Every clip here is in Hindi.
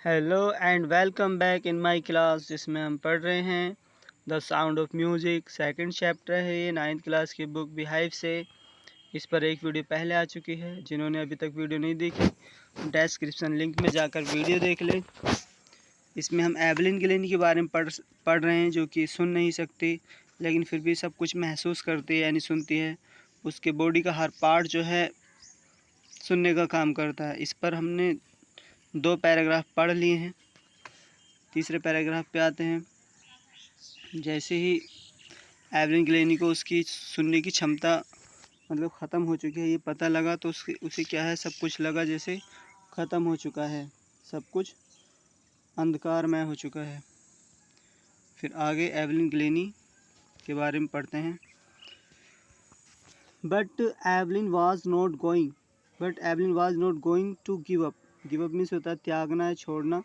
Hello and welcome back in my class, जिसमें हम पढ़ रहे हैं the sound of music. Second chapter है ये 9th क्लास की बुक बिहाइव से। इस पर एक वीडियो पहले आ चुकी है। जिन्होंने अभी तक वीडियो नहीं देखी, डिस्क्रिप्शन लिंक में जाकर वीडियो देख लें। इसमें हम एवलिन ग्लेनी के बारे में पढ़ रहे हैं, जो कि सुन नहीं सकती लेकिन फिर भी सब कुछ महसूस करती है यानी सुनती है। उसके बॉडी का हर पार्ट जो है सुनने का काम करता है। इस पर हमने 2 पैराग्राफ पढ़ लिए हैं। तीसरे पैराग्राफ पे आते हैं। जैसे ही एवलिन ग्लेनी को उसकी सुनने की क्षमता मतलब ख़त्म हो चुकी है ये पता लगा, तो उसे क्या है, सब कुछ लगा जैसे ख़त्म हो चुका है, सब कुछ अंधकारमय हो चुका है। फिर आगे एवलिन ग्लेनी के बारे में पढ़ते हैं। But Evelyn was not going to give up. Give up means होता है त्यागना है, छोड़ना।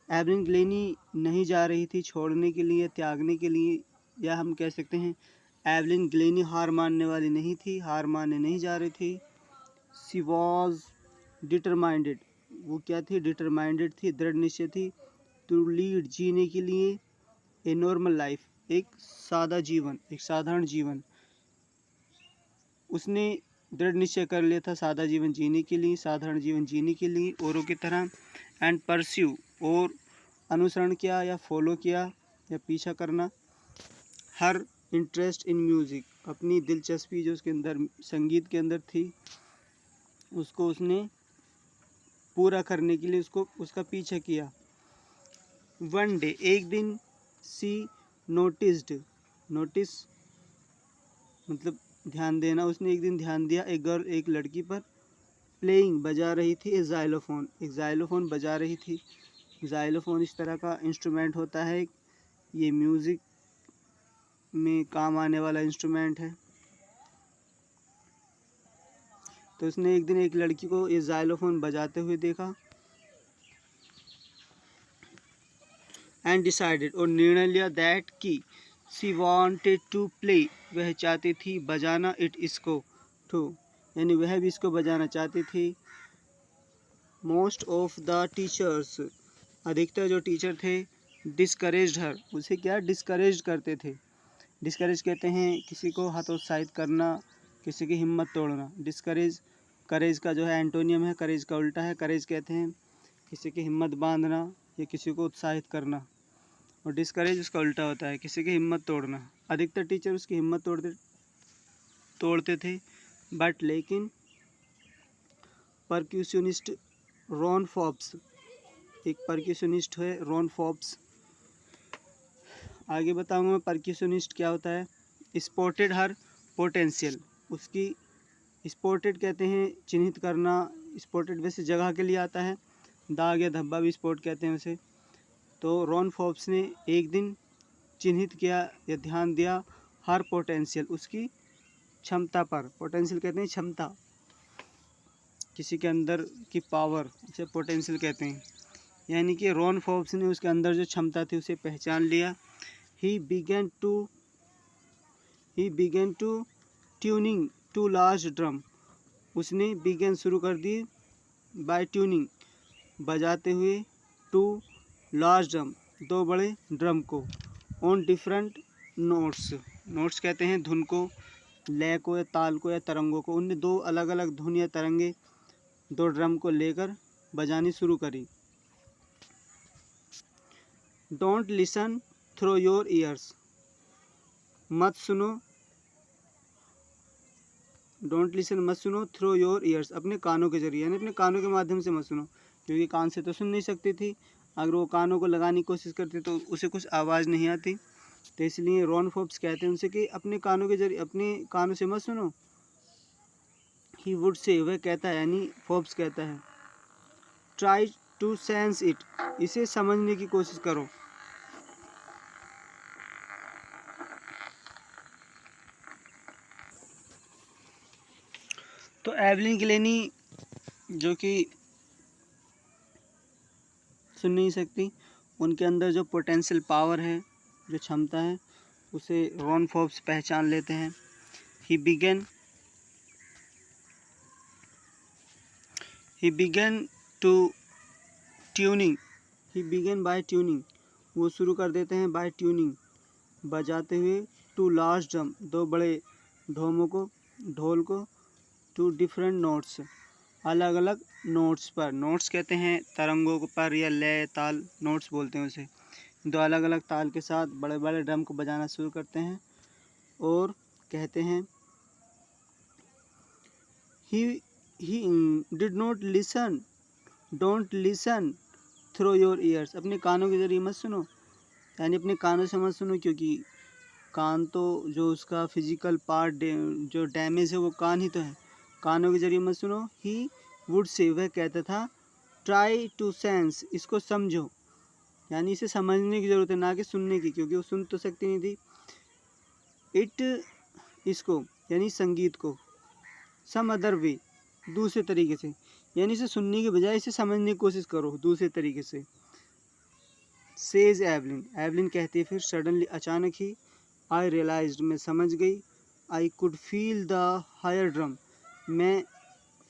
एवलिन ग्लेनी नहीं जा रही थी छोड़ने के लिए, त्यागने के लिए, या हम कह सकते हैं एवलिन ग्लेनी हार मानने वाली नहीं थी, हार मानने नहीं जा रही थी। She was determined. वो क्या थी? डिटरमाइंडेड थी, दृढ़ निश्चय थी। टू लीड, जीने के लिए। ए नॉर्मल लाइफ, एक सादा जीवन, एक साधारण जीवन। उसने दृढ़ निश्चय कर लिया था सादा जीवन जीने के लिए, साधारण जीवन जीने के लिए, औरों की तरह। एंड परस्यू, और अनुसरण किया या फॉलो किया या पीछा करना। हर इंटरेस्ट इन म्यूज़िक, अपनी दिलचस्पी जो उसके अंदर संगीत के अंदर थी, उसको उसने पूरा करने के लिए उसका पीछा किया। वन डे, एक दिन। सी नोटिस मतलब ध्यान देना। उसने एक दिन ध्यान दिया एक गर्ल, एक लड़की पर। प्लेइंग, बजा रही थी। एक जाइलोफोन बजा रही थी। जाइलोफोन इस तरह का इंस्ट्रूमेंट होता है, ये म्यूज़िक में काम आने वाला इंस्ट्रूमेंट है। तो उसने एक दिन एक लड़की को ये जाइलोफोन बजाते हुए देखा। एंड डिसाइडेड, और निर्णय लिया, दैट कि सी वांटेड टू प्ले, वह चाहती थी बजाना, इट इसको, टू यानी वह भी इसको बजाना चाहती थी। मोस्ट ऑफ द टीचर्स, अधिकतर जो टीचर थे, डिस्करेज्ड हर, उसे क्या डिस्करेज करते थे। डिस्करेज कहते हैं किसी को हतोत्साहित करना, किसी की हिम्मत तोड़ना। डिस्करेज, करेज का जो है एंटोनियम है, करेज का उल्टा है। करेज कहते हैं किसी की हिम्मत बांधना या किसी को उत्साहित करना, और डिस्करेज उसका उल्टा होता है, किसी की हिम्मत तोड़ना। अधिकतर टीचर उसकी हिम्मत तोड़ते थे। बट लेकिन परक्यूशनिस्ट रॉन फॉब्स, एक परक्यूशनिस्ट है रॉन फॉब्स, आगे बताऊंगा मैं परक्यूशनिस्ट क्या होता है। स्पॉटेड हर पोटेंशियल, उसकी स्पॉटेड कहते हैं चिन्हित करना। स्पॉटेड वैसे जगह के लिए आता है, दाग या धब्बा भी स्पॉट कहते हैं उसे। तो रॉन फॉब्स ने एक दिन चिन्हित किया या ध्यान दिया हर पोटेंशियल, उसकी क्षमता पर। पोटेंशियल कहते हैं क्षमता, किसी के अंदर की पावर, इसे पोटेंशियल कहते हैं। यानी कि रॉन फॉब्स ने उसके अंदर जो क्षमता थी उसे पहचान लिया। He began to tuning to large drum, उसने बिगेन शुरू कर दी बाय ट्यूनिंग, बजाते हुए, टू लार्ज ड्रम, 2 बड़े ड्रम को। ऑन डिफरेंट नोट्स कहते हैं धुन को, लय को या ताल को या तरंगों को। उनने 2 अलग अलग धुन या तरंगे 2 ड्रम को लेकर बजानी शुरू करी। Don't listen through your ears, मत सुनो। डोंट लिसन, मत सुनो। थ्रू योर ईयर्स, अपने कानों के जरिए, यानी अपने कानों के माध्यम से मत सुनो, क्योंकि कान से तो सुन नहीं सकती थी। अगर वो कानों को लगाने की कोशिश करती तो उसे कुछ आवाज़ नहीं आती। तो इसलिए रॉन फोर्ब्स कहते हैं उनसे कि अपने कानों के जरिए, अपने कानों से मत सुनो। ही वुड से, वह कहता है, यानी फोर्ब्स कहता है, ट्राई टू सेंस इट, इसे समझने की कोशिश करो। तो एवलिन ग्लेनी जो कि सुन नहीं सकती, उनके अंदर जो पोटेंशियल पावर है, जो क्षमता है, उसे रॉन फोर्ब्स पहचान लेते हैं। He began to tuning he began by tuning, वो शुरू कर देते हैं बाय ट्यूनिंग, बजाते हुए, टू लार्ज ड्रम, दो बड़े ढोल को, टू डिफरेंट नोट्स, अलग अलग नोट्स पर, नोट्स कहते हैं तरंगों पर या लय ताल, नोट्स बोलते हैं उसे, दो अलग अलग ताल के साथ बड़े बड़े ड्रम को बजाना शुरू करते हैं और कहते हैं he did not listen, don't listen through your ears, अपने कानों के जरिए मत सुनो, यानी अपने कानों से मत सुनो, क्योंकि कान तो जो उसका फिजिकल पार्ट जो डैमेज है वो कान ही तो है, कानों के जरिए मत सुनो। ही वुड से, वह कहता था, ट्राई टू सेंस, इसको समझो, यानी इसे समझने की ज़रूरत है ना कि सुनने की, क्योंकि वो सुन तो सकती नहीं थी। इट, इसको यानी संगीत को, सम अदर वे, दूसरे तरीके से, यानी इसे सुनने के बजाय इसे समझने की कोशिश करो दूसरे तरीके से। सेज एवलिन, एवलिन कहती है फिर, सडनली, अचानक ही, आई रियलाइज्ड, मैं समझ गई, I could feel the higher drum, मैं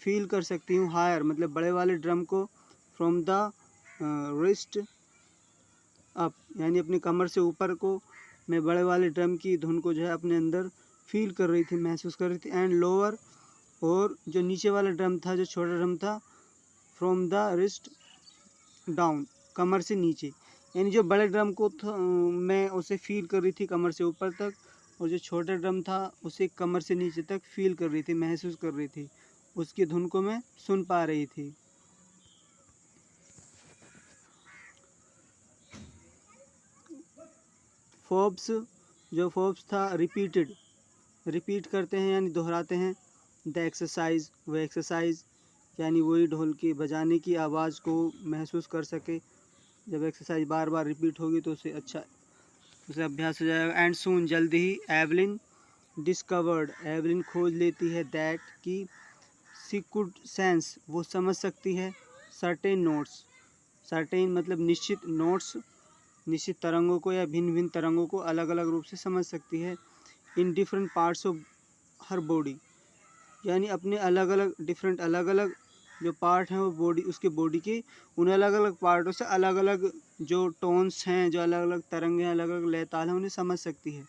फील कर सकती हूँ हायर मतलब बड़े वाले ड्रम को, फ्रॉम द रिस्ट अप, यानी अपनी कमर से ऊपर को मैं बड़े वाले ड्रम की धुन को जो है अपने अंदर फील कर रही थी, महसूस कर रही थी। एंड लोअर, और जो नीचे वाला ड्रम था, जो छोटा ड्रम था, फ्रॉम द रिस्ट डाउन, कमर से नीचे, यानी जो बड़े ड्रम को मैं उसे फील कर रही थी कमर से ऊपर तक, और जो छोटा ड्रम था उसे कमर से नीचे तक फील कर रही थी, महसूस कर रही थी, उसकी धुन को मैं सुन पा रही थी। फोब्स, जो फोब्स था, रिपीट करते हैं यानी दोहराते हैं, द एक्सरसाइज, वह एक्सरसाइज, यानी वही ढोल की बजाने की आवाज़ को महसूस कर सके, जब एक्सरसाइज बार बार रिपीट होगी तो उसे अभ्यास हो जाएगा। एंड सून, जल्दी ही, एवलिन डिस्कवर्ड, एवलिन खोज लेती है, दैट की, सी कुड सेंस, वो समझ सकती है, सर्टेन नोट्स, सर्टेन मतलब निश्चित, नोट्स निश्चित तरंगों को या भिन्न भिन्न तरंगों को अलग अलग रूप से समझ सकती है, in different parts of her body, यानी अपने अलग अलग डिफरेंट अलग अलग जो पार्ट हैं वो बॉडी, उसके बॉडी के उन अलग अलग पार्टों से अलग अलग जो टोन्स हैं, जो अलग अलग तरंगे हैं, अलग अलग लय ताल हैं, उन्हें समझ सकती है।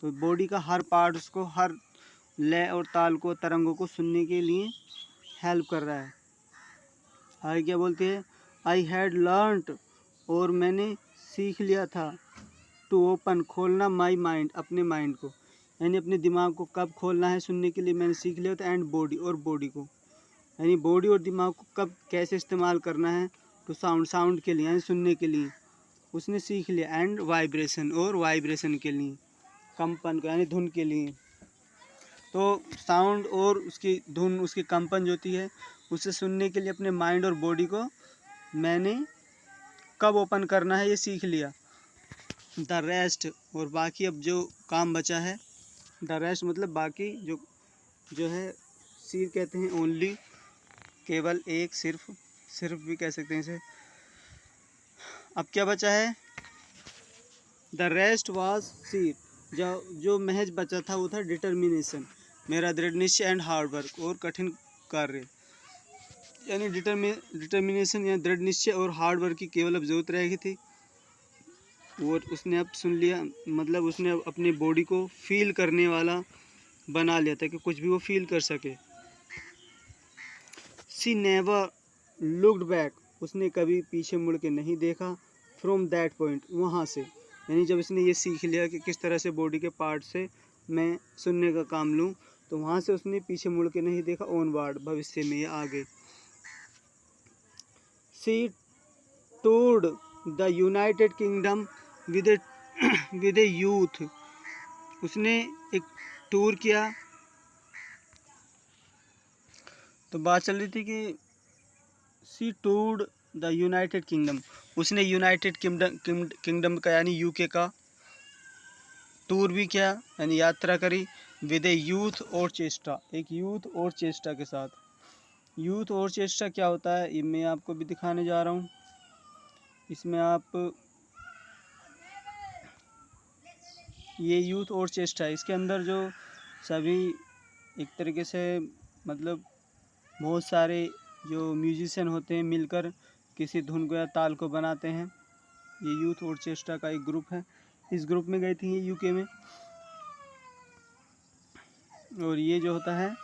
तो बॉडी का हर पार्ट उसको हर लय और ताल को, तरंगों को सुनने के लिए हेल्प कर रहा है। आगे क्या बोलते हैं, आई हैड लर्नड, और मैंने सीख लिया था, टू ओपन, खोलना, माई माइंड, अपने माइंड को, यानी अपने दिमाग को कब खोलना है सुनने के लिए मैंने सीख लिया था। एंड बॉडी, और बॉडी को, यानी बॉडी और दिमाग को कब कैसे इस्तेमाल करना है, तो साउंड के लिए यानी सुनने के लिए उसने सीख लिया। एंड वाइब्रेशन, और वाइब्रेशन के लिए, कंपन को यानी धुन के लिए। तो साउंड और उसकी धुन, उसकी कंपन जो होती है, उसे सुनने के लिए अपने माइंड और बॉडी को मैंने कब ओपन करना है ये सीख लिया। द रेस्ट, और बाकी अब जो काम बचा है, द रेस्ट मतलब बाकी जो है, सिर्फ कहते हैं ओनली, केवल एक, सिर्फ भी कह सकते हैं इसे। अब क्या बचा है, द रेस्ट वाज सिर्फ, जो महज बचा था वो था डिटर्मिनेशन, मेरा दृढ़ निश्चय, एंड हार्ड वर्क, और कठिन कार्य, यानी डिटर्मिनेशन या दृढ़ निश्चय और हार्ड वर्क की केवल अब जरूरत रह गई थी, और उसने अब सुन लिया, मतलब उसने अब अपनी बॉडी को फील करने वाला बना लिया था कि कुछ भी वो फील कर सके। शी नेवर लुक्ड बैक, उसने कभी पीछे मुड़ के नहीं देखा, फ्रॉम दैट पॉइंट, वहाँ से, यानी जब इसने ये सीख लिया कि किस तरह से बॉडी के पार्ट से मैं सुनने का काम लूँ, तो वहाँ से उसने पीछे मुड़ के नहीं देखा, ऑनवर्ड, भविष्य में या आगे। She toured the United Kingdom with a youth, उसने एक टूर किया, तो बात चल रही थी कि she toured the United kingdom, उसने यूनाइटेड किंगडम का यानी यूके का टूर भी किया, यानी यात्रा करी, विद ए यूथ और चेस्टा, एक यूथ और चेस्टा के साथ। यूथ और चेस्टा क्या होता है ये मैं आपको भी दिखाने जा रहा हूँ। इसमें आप ये यूथ और चेस्टा है, इसके अंदर जो सभी एक तरीके से मतलब बहुत सारे जो म्यूजिशियन होते हैं मिलकर किसी धुन को या ताल को बनाते हैं। ये यूथ ऑर्केस्ट्रा का एक ग्रुप है। इस ग्रुप में गई थी ये यूके में। और ये जो होता है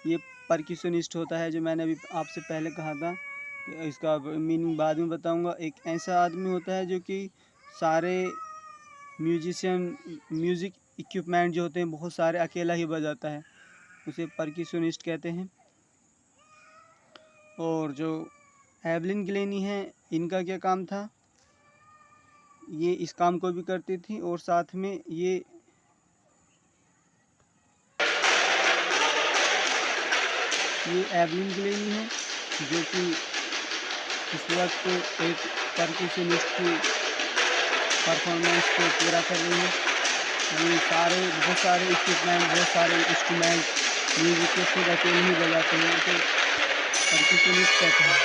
ये परक्यूशनिस्ट होता है, जो मैंने अभी आपसे पहले कहा था कि इसका मीनिंग बाद में बताऊंगा। एक ऐसा आदमी होता है जो कि सारे म्यूज़िक इक्विपमेंट जो होते हैं बहुत सारे अकेला ही बजाता है, उसे परक्यूशनिस्ट कहते हैं। और जो एवलिन गिलेनी है, इनका क्या काम था, ये इस काम को भी करती थी और साथ में ये एवलिन गिलेनी है जो कि इस वक्त एक परक्यूशनिस्ट की परफॉर्मेंस को पूरा कर रही है। ये बहुत सारे इक्विपमेंट, बहुत सारे इंस्ट्रूमेंट म्यूजिक के खुद अकेले ही बजाते हैं, उसे परक्यूशनिस्ट कहते हैं।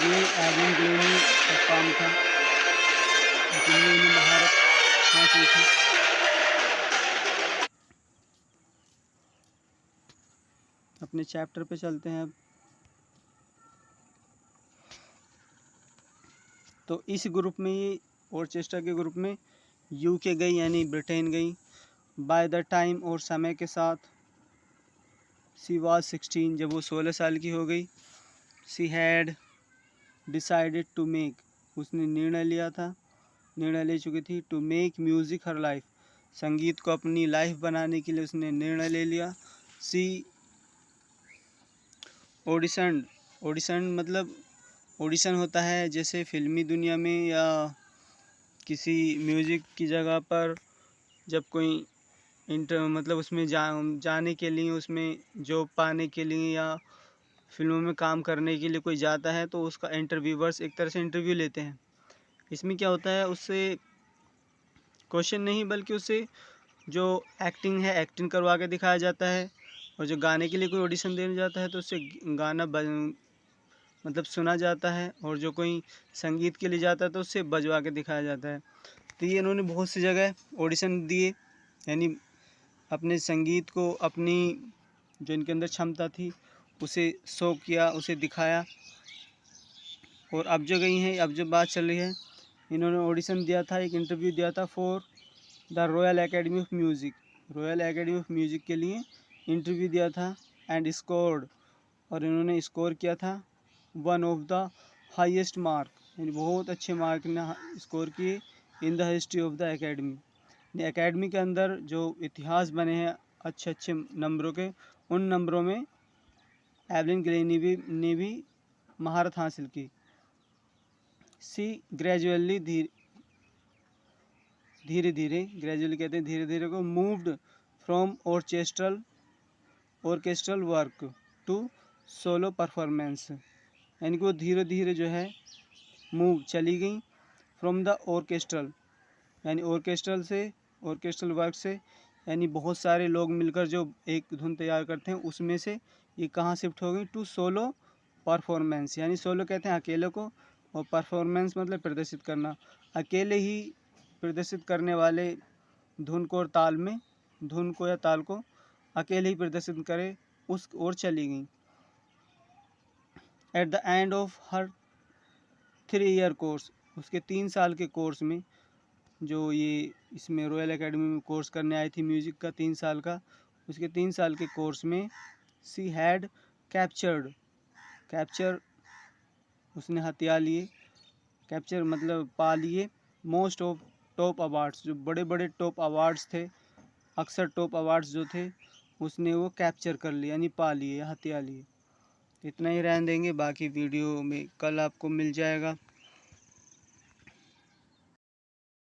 ये एवलिन गिलेनी का काम था, जिनमें इन्हें महारत हासिल थी। अपने चैप्टर पे चलते हैं अब। तो इस ग्रुप में, ये ऑर्केस्ट्रा के ग्रुप में यूके गई यानी ब्रिटेन गई। बाय द टाइम और समय के साथ सी वाज 16, जब वो 16 साल की हो गई। She had decided to make, उसने निर्णय ले चुकी थी to make music her life, संगीत को अपनी लाइफ बनाने के लिए उसने निर्णय ले लिया। सी ऑडिशन मतलब ऑडिशन होता है जैसे फिल्मी दुनिया में या किसी म्यूज़िक की जगह पर जब कोई मतलब उसमें जाने के लिए, उसमें जॉब पाने के लिए या फिल्मों में काम करने के लिए कोई जाता है तो उसका इंटरव्यूवर्स एक तरह से इंटरव्यू लेते हैं। इसमें क्या होता है, उससे क्वेश्चन नहीं बल्कि उससे जो एक्टिंग है एक्टिंग करवा के दिखाया जाता है। और जो गाने के लिए कोई ऑडिशन देने जाता है तो उससे गाना मतलब सुना जाता है। और जो कोई संगीत के लिए जाता है तो उससे बजवा के दिखाया जाता है। तो ये इन्होंने बहुत सी जगह ऑडिशन दिए, यानी अपने संगीत को, अपनी जो इनके अंदर क्षमता थी उसे शो किया, उसे दिखाया। और अब जो गई हैं, अब जो बात चल रही है, इन्होंने ऑडिशन दिया था, एक इंटरव्यू दिया था for the royal academy of music. Royal academy of music के लिए इंटरव्यू दिया था एंड स्कोर्ड, और इन्होंने स्कोर किया था one of the highest mark, यानी बहुत अच्छे मार्क ने स्कोर किए in the history of the academy. Academy के अंदर जो इतिहास बने हैं अच्छे अच्छे नंबरों के, उन नंबरों में एवलिन गिलेनी ने भी महारत हासिल की। सी ग्रेजुअली धीरे धीरे, ग्रेजुअली कहते हैं धीरे धीरे को, moved from orchestral work to solo performance, यानी कि वो धीरे धीरे जो है चली गई फ्रॉम द ऑर्केस्ट्रल, यानी ऑर्केस्ट्रल वर्क से, यानी बहुत सारे लोग मिलकर जो एक धुन तैयार करते हैं उसमें से ये कहाँ शिफ्ट हो गई, टू सोलो परफॉर्मेंस। यानी सोलो कहते हैं अकेले को, और परफॉर्मेंस मतलब प्रदर्शित करना, अकेले ही प्रदर्शित करने वाले धुन को और ताल में, धुन को या ताल को अकेले ही प्रदर्शित करे, उस ओर चली गई। At the end of her 3 year course, उसके 3 साल के कोर्स में, जो ये इसमें रॉयल एकेडमी में कोर्स करने आई थी म्यूज़िक का 3 साल का, उसके 3 साल के कोर्स में सी हैड कैप्चर उसने हथिया लिए, कैप्चर मतलब पा लिए, मोस्ट ऑफ टॉप अवार्ड्स, जो बड़े बड़े टॉप अवार्ड्स थे, अक्सर टॉप अवार्ड्स जो थे उसने वो कैप्चर कर लिए, यानी पा लिए, हथिया लिए। इतना ही रहने देंगे, बाकी वीडियो में कल आपको मिल जाएगा।